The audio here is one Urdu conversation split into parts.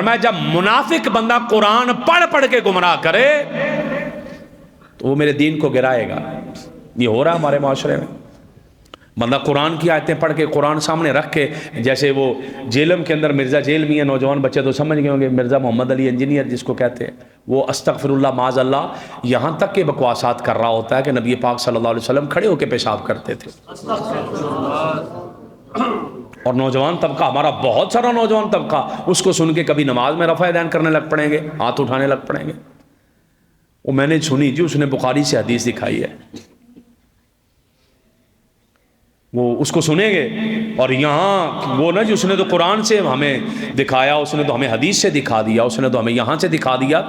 فرمایا جب منافق بندہ قرآن پڑھ پڑھ کے گمراہ کرے تو وہ میرے دین کو گرائے گا. یہ ہو رہا ہے ہمارے معاشرے میں. بندہ قرآن کی آیتیں پڑھ کے قرآن سامنے رکھ کے, جیسے وہ جیلم کے اندر مرزا جیل میں ہے, نوجوان بچے تو سمجھ گئے ہوں گے, مرزا محمد علی انجینئر جس کو کہتے ہیں, وہ استغفر اللہ معاذ اللہ یہاں تک کہ بکواسات کر رہا ہوتا ہے کہ نبی پاک صلی اللہ علیہ وسلم کھڑے ہو کے پیشاب کرتے تھے. اور نوجوان طبقہ, ہمارا بہت سارا نوجوان طبقہ اس کو سن کے کبھی نماز میں رفع دین کرنے لگ پڑیں گے, ہاتھ اٹھانے لگ پڑیں گے. وہ میں نے سنی جی, اس نے بخاری سے حدیث دکھائی ہے, وہ اس کو سنیں گے, اور یہاں وہ نا جی اس نے تو قرآن سے ہمیں دکھایا, اس نے تو ہمیں حدیث سے دکھا دیا, اس نے تو ہمیں یہاں سے دکھا دیا.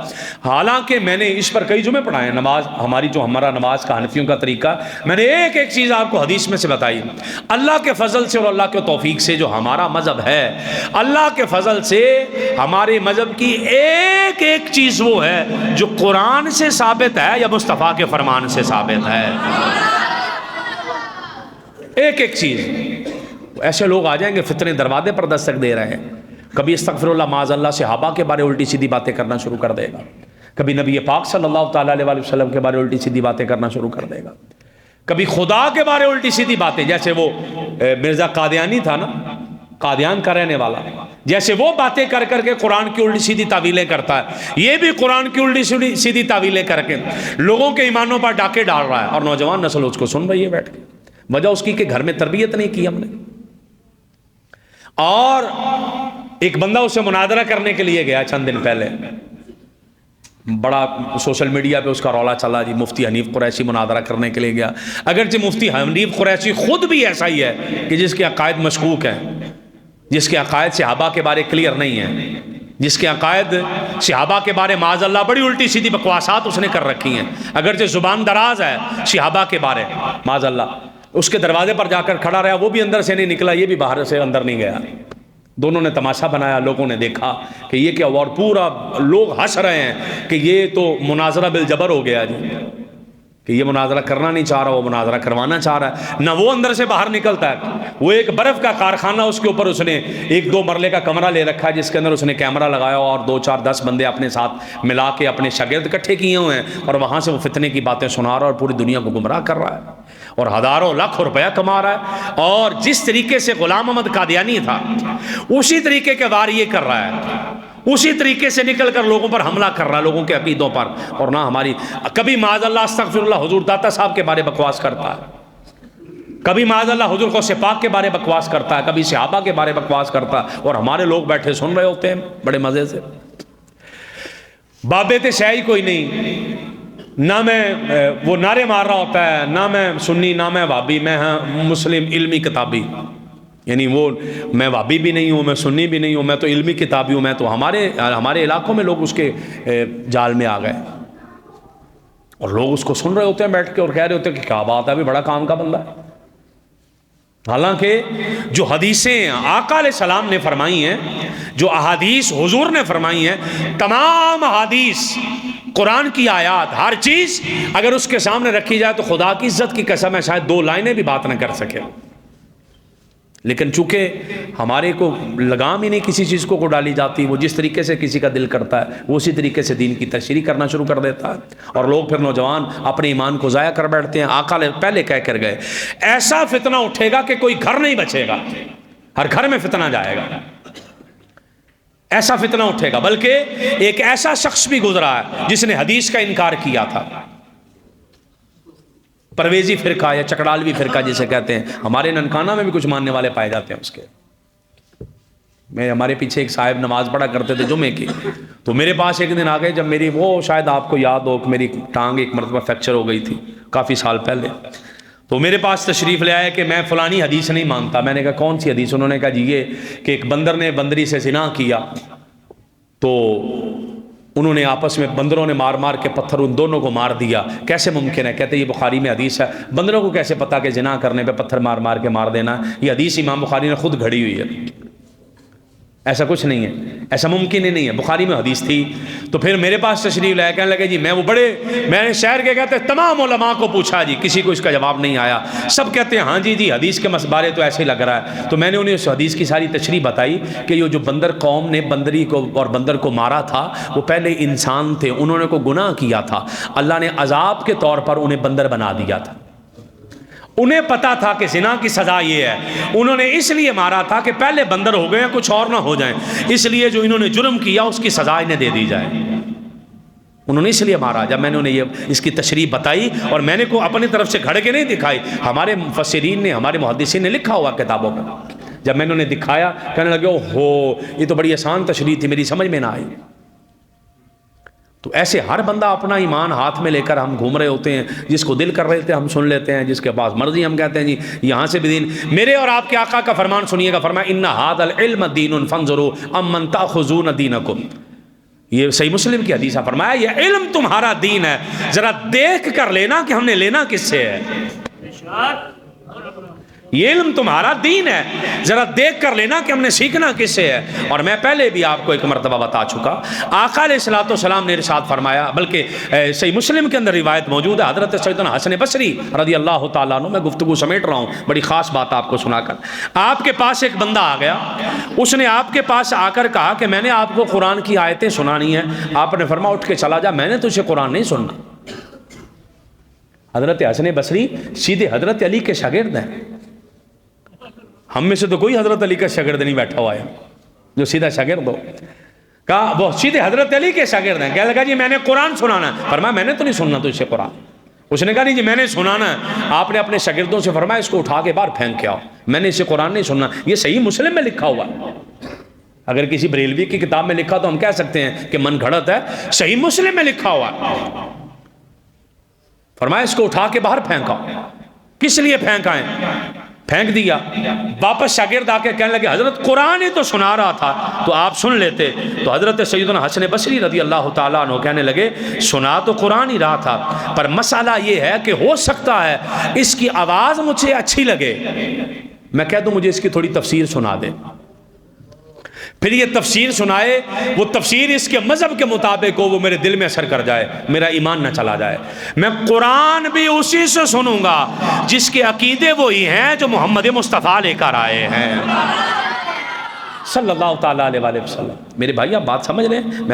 حالانکہ میں نے اس پر کئی جمعے پڑھائے ہیں. نماز ہماری جو ہمارا نماز کا حنفیوں کا طریقہ, میں نے ایک ایک چیز آپ کو حدیث میں سے بتائی. اللہ کے فضل سے اور اللہ کے توفیق سے جو ہمارا مذہب ہے, اللہ کے فضل سے ہمارے مذہب کی ایک ایک چیز وہ ہے جو قرآن سے ثابت ہے یا مصطفیٰ کے فرمان سے ثابت ہے. ایک ایک چیز. ایسے لوگ آ جائیں گے فتنے دروازے پر دستک دے رہے ہیں. کبھی استغفر اللہ معاذ اللہ صحابہ کے بارے الٹی سیدھی باتیں کرنا شروع کر دے گا, کبھی نبی پاک صلی اللہ تعالیٰ علیہ وسلم کے بارے الٹی سیدھی باتیں کرنا شروع کر دے گا, کبھی خدا کے بارے الٹی سیدھی باتیں, جیسے وہ مرزا قادیانی تھا نا, قادیان کا رہنے والا, جیسے وہ باتیں کر کر کے قرآن کی الٹی سیدھی تعویلیں کرتا ہے, یہ بھی قرآن کی الٹی سیدھی تعویلیں کر کے لوگوں کے ایمانوں پر ڈاکے ڈال رہا ہے. اور نوجوان نسل اس کو سن رہی ہے بیٹھ کے. وجہ اس کی کہ گھر میں تربیت نہیں کی ہم نے. اور ایک بندہ اسے مناظرہ کرنے کے لیے گیا چند دن پہلے, بڑا سوشل میڈیا پہ اس کا رولا چلا جی, مفتی حنیف قریشی مناظرہ کرنے کے لیے گیا. اگرچہ مفتی حنیف قریشی خود بھی ایسا ہی ہے کہ جس کے عقائد مشکوک ہیں, جس کے عقائد صحابہ کے بارے کلیئر نہیں ہیں, جس کے عقائد صحابہ کے بارے معاذ اللہ بڑی الٹی سیدھی بکواسات اس نے کر رکھی ہیں. اگرچہ زبان دراز ہے صحابہ کے بارے معاذ اللہ, اس کے دروازے پر جا کر کھڑا رہا, وہ بھی اندر سے نہیں نکلا, یہ بھی باہر سے اندر نہیں گیا. دونوں نے تماشا بنایا, لوگوں نے دیکھا کہ یہ کیا, اور پورا لوگ ہنس رہے ہیں کہ یہ تو مناظرہ بالجبر ہو گیا جی, کہ یہ مناظرہ کرنا نہیں چاہ رہا, وہ مناظرہ کروانا چاہ رہا ہے. نہ وہ اندر سے باہر نکلتا ہے. وہ ایک برف کا کارخانہ, اس کے اوپر اس نے 1-2 مرلے کا کمرہ لے رکھا ہے جس کے اندر اس نے کیمرہ لگایا اور 2-4-10 بندے اپنے ساتھ ملا کے اپنے شاگرد اکٹھے کیے ہوئے ہیں, اور وہاں سے وہ فتنے کی باتیں سنا رہا ہے اور پوری دنیا کو گمراہ کر رہا ہے اور ہزاروں لاکھ روپیہ کما رہا ہے. اور جس طریقے سے غلام احمد قادیانی تھا اسی طریقے کے وار یہ کر رہا ہے, اسی طریقے سے نکل کر لوگوں پر حملہ کر رہا ہے, لوگوں کے عقیدوں پر. اور نہ ہماری, کبھی معاذ اللہ استغفر اللہ حضور داتا صاحب کے بارے بکواس کرتا ہے, کبھی معاذ اللہ حضور کو سپاک کے بارے بکواس کرتا ہے, کبھی صحابہ کے بارے بکواس کرتا ہے, اور ہمارے لوگ بیٹھے سن رہے ہوتے ہیں بڑے مزے سے. بابے تے شاہی کوئی نہیں, نہ میں وہ نعرے مار رہا ہوتا ہے, نہ میں سنی نہ میں وہابی, میں ہاں مسلم علمی کتابی. یعنی وہ میں وہابی بھی نہیں ہوں, میں سنی بھی نہیں ہوں, میں تو علمی کتابی ہوں. میں تو ہمارے علاقوں میں لوگ اس کے جال میں آ گئے, اور لوگ اس کو سن رہے ہوتے ہیں بیٹھ کے اور کہہ رہے ہوتے ہیں کہ کیا بات ہے, ابھی بڑا کام کا بندہ ہے. حالانکہ جو حدیثیں آقا علیہ السلام نے فرمائی ہیں, جو احادیث حضور نے فرمائی ہیں, تمام احادیث, قرآن کی آیات, ہر چیز اگر اس کے سامنے رکھی جائے تو خدا کی عزت کی قسم ہے شاید 2 لائنیں بھی بات نہ کر سکے. لیکن چونکہ ہمارے کو لگام ہی نہیں کسی چیز کو ڈالی جاتی, وہ جس طریقے سے کسی کا دل کرتا ہے وہ اسی طریقے سے دین کی تشریح کرنا شروع کر دیتا ہے, اور لوگ پھر نوجوان اپنے ایمان کو ضائع کر بیٹھتے ہیں. آقا پہلے کہہ کر گئے ایسا فتنہ اٹھے گا کہ کوئی گھر نہیں بچے گا, ہر گھر میں فتنہ جائے گا, ایسا فتنہ اٹھے گا. بلکہ ایک ایسا شخص بھی گزرا ہے جس نے حدیث کا انکار کیا تھا, پرویزی فرقہ یا چکڑالوی فرقہ جسے کہتے ہیں. ہمارے ننکانہ میں بھی کچھ ماننے والے پائے جاتے ہیں اس کے. ہمارے پیچھے ایک صاحب نماز پڑھا کرتے تھے جمعے کی, تو میرے پاس ایک دن آ گئے جب میری, وہ شاید آپ کو یاد ہو کہ میری ٹانگ ایک مرتبہ فریکچر ہو گئی تھی کافی سال پہلے, تو میرے پاس تشریف لے آئے کہ میں فلانی حدیث نہیں مانتا. میں نے کہا کون سی حدیث؟ انہوں نے کہا جی یہ کہ ایک بندر نے بندری سے زنا کیا, تو انہوں نے آپس میں, بندروں نے مار مار کے پتھر ان دونوں کو مار دیا. کیسے ممکن ہے؟ کہتے یہ بخاری میں حدیث ہے. بندروں کو کیسے پتا کہ زنا کرنے پہ پتھر مار مار کے مار دینا؟ یہ حدیث امام بخاری نے خود گھڑی ہوئی ہے. ایسا کچھ نہیں ہے، ایسا ممکن ہی نہیں ہے۔ بخاری میں حدیث تھی، تو پھر میرے پاس تشریف لائے، کہنے لگے جی میں نے شہر کے کہتے تمام علماء کو پوچھا جی، کسی کو اس کا جواب نہیں آیا، سب کہتے ہیں ہاں جی حدیث کے بارے تو ایسے ہی لگ رہا ہے۔ تو میں نے انہیں اس حدیث کی ساری تشریح بتائی کہ یہ جو بندر قوم نے بندری کو اور بندر کو مارا تھا، وہ پہلے انسان تھے، انہوں نے کوئی گناہ کیا تھا، اللہ نے عذاب کے طور پر انہیں بندر بنا دیا تھا۔ انہیں پتا تھا کہ زنا کی سزا یہ ہے، انہوں نے اس لیے مارا تھا کہ پہلے بندر ہو گئے ہیں، کچھ اور نہ ہو جائیں، اس لیے جو انہوں نے جرم کیا اس کی سزا انہیں دے دی جائے، انہوں نے اس لیے مارا۔ جب میں نے انہیں اس کی تشریح بتائی اور میں نے کو اپنی طرف سے گھڑ کے نہیں دکھائی، ہمارے مفسرین نے، ہمارے محدثین نے لکھا ہوا کتابوں میں، جب میں نے انہیں دکھایا کہنے لگے اوہو یہ تو بڑی آسان تشریح تھی، میری سمجھ میں نہ آئی۔ تو ایسے ہر بندہ اپنا ایمان ہاتھ میں لے کر ہم گھوم رہے ہوتے ہیں، جس کو دل کر رہے تھے ہم سن لیتے ہیں، جس کے پاس مرضی ہم کہتے ہیں جی یہاں سے بھی دین۔ میرے اور آپ کے آقا کا فرمان سنیے گا، فرمایا ان ھذا العلم دین فانظروا امن تاخذون دینکم، یہ صحیح مسلم کی حدیث ہے، فرمایا یہ علم تمہارا دین ہے، ذرا دیکھ کر لینا کہ ہم نے لینا کس سے ہے، یہ علم تمہارا دین ہے، ذرا دیکھ کر لینا کہ ہم نے سیکھنا کس سے ہے۔ اور میں پہلے بھی آپ کو ایک مرتبہ بتا چکا، آقا علیہ الصلوۃ والسلام نے ارشاد فرمایا، بلکہ صحیح مسلم کے اندر روایت موجود ہے، حضرت سیدنا حسن بصری رضی اللہ تعالیٰ عنہ، میں گفتگو سمیٹ رہا ہوں بڑی خاص بات آپ کو سنا کر، آپ کے پاس ایک بندہ آ گیا، اس نے آپ کے پاس آ کر کہا کہ میں نے آپ کو قرآن کی آیتیں سنانی ہیں، آپ نے فرمایا اٹھ کے چلا جا، میں نے تجھے قرآن نہیں سننا۔ حضرت حسن بصری سیدھے حضرت علی کے شاگرد ہیں، ہم میں سے تو کوئی حضرت علی کا شاگرد نہیں بیٹھا ہوا ہے جو سیدھا شاگرد ہو، کہا وہ سیدھے حضرت علی کے شاگرد ہیں، کہنے لگا جی میں نے قرآن سنانا ہے، فرمایا میں نے تو نہیں سننا تجھ سے قرآن، اس نے کہا نہیں جی میں نے سنانا ہے، آپ نے اپنے شاگردوں سے فرمایا اس کو اٹھا کے باہر پھینک کے آؤ، میں نے اسے قرآن نہیں سننا، یہ صحیح مسلم میں لکھا ہوا ہے، اگر کسی بریلوی کی کتاب میں لکھا تو ہم کہہ سکتے ہیں کہ من گھڑت ہے، صحیح مسلم میں لکھا ہوا ہے، فرمایا اس کو اٹھا کے باہر پھینکا۔ کس لیے پھینکائیں؟ پھینک دیا، واپس شاگرد آ کے کہنے لگے حضرت قرآن ہی تو سنا رہا تھا تو آپ سن لیتے، تو حضرت سیدنا حسن بصری رضی اللہ تعالیٰ عنہ کہنے لگے سنا تو قرآن ہی رہا تھا، پر مسئلہ یہ ہے کہ ہو سکتا ہے اس کی آواز مجھے اچھی لگے، میں کہہ دوں مجھے اس کی تھوڑی تفسیر سنا دے، پھر یہ تفسیر سنائے، وہ تفسیر اس کے مذہب کے مطابق ہو، وہ میرے دل میں اثر کر جائے، میرا ایمان نہ چلا جائے، میں قرآن بھی اسی سے سنوں گا جس کے عقیدے وہی ہیں جو محمد مصطفیٰ لے کر آئے ہیں صلی اللہ تعالیٰ علیہ وسلم۔ میرے بھائی آپ بات سمجھ رہے ہیں؟ میں